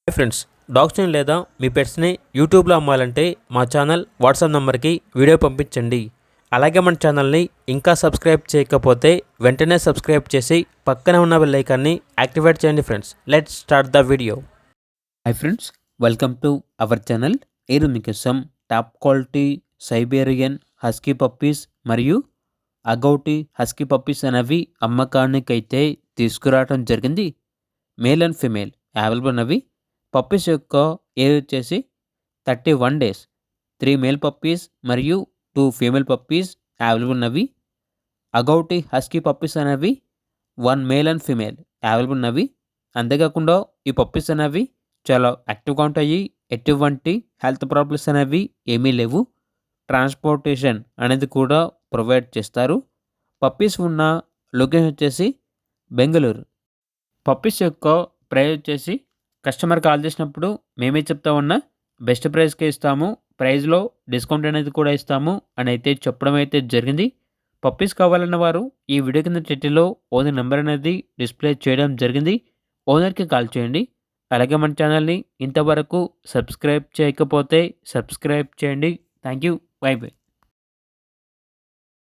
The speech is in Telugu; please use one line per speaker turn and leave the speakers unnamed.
హాయ్ ఫ్రెండ్స్, డాగ్స్ని లేదా మీ పెట్స్ని యూట్యూబ్లో అమ్మాలంటే మా ఛానల్ వాట్సాప్ నెంబర్కి వీడియో పంపించండి. అలాగే మన ఛానల్ని ఇంకా సబ్స్క్రైబ్ చేయకపోతే వెంటనే సబ్స్క్రైబ్ చేసి పక్కనే ఉన్న బెల్ ఐకాన్ని యాక్టివేట్ చేయండి. Friends, let's start the video.
Hi friends, welcome to our channel. ఈరోజు మీకోసం top quality Siberian husky puppies మరియు అగౌటీ హస్కీ పప్పీస్ అనేవి అమ్మకానికైతే తీసుకురావడం జరిగింది. మేల్ అండ్ ఫిమేల్ అవైలబుల్ ఉన్నవి. పప్పీస్ యొక్క ఏజ్ వచ్చేసి 31 days. 3 మేల్ పప్పీస్ మరియు 2 ఫీమేల్ పప్పీస్ అవైలబుల్ ఉన్నవి. అగౌటీ హస్కీ పప్పీస్ అనేవి 1 మేల్ అండ్ ఫిమేల్ అవైలబుల్ ఉన్నవి. అంతేకాకుండా ఈ పప్పీస్ అనేవి చాలా యాక్టివ్గా ఉంటాయి. ఎటువంటి హెల్త్ ప్రాబ్లమ్స్ అనేవి ఏమీ లేవు. ట్రాన్స్పోర్టేషన్ అనేది కూడా ప్రొవైడ్ చేస్తారు. పప్పీస్ ఉన్న లొకేషన్ వచ్చేసి బెంగళూరు. పప్పీస్ యొక్క ప్రైస్ వచ్చేసి కస్టమర్ కాల్ చేసినప్పుడు మేమే చెప్తా ఉన్నా బెస్ట్ ప్రైస్కే ఇస్తాము, ప్రైస్లో డిస్కౌంట్ అనేది కూడా ఇస్తాము అని అయితే చెప్పడం అయితే జరిగింది. పప్పీస్ కావాలన్న వారు ఈ వీడియో కింద టైటిల్లో ఓనర్ నెంబర్ అనేది డిస్ప్లే చేయడం జరిగింది. ఓనర్కి కాల్ చేయండి. అలాగే మన ఛానల్ని ఇంతవరకు సబ్స్క్రైబ్ చేయకపోతే సబ్స్క్రైబ్ చేయండి. Thank you. By by.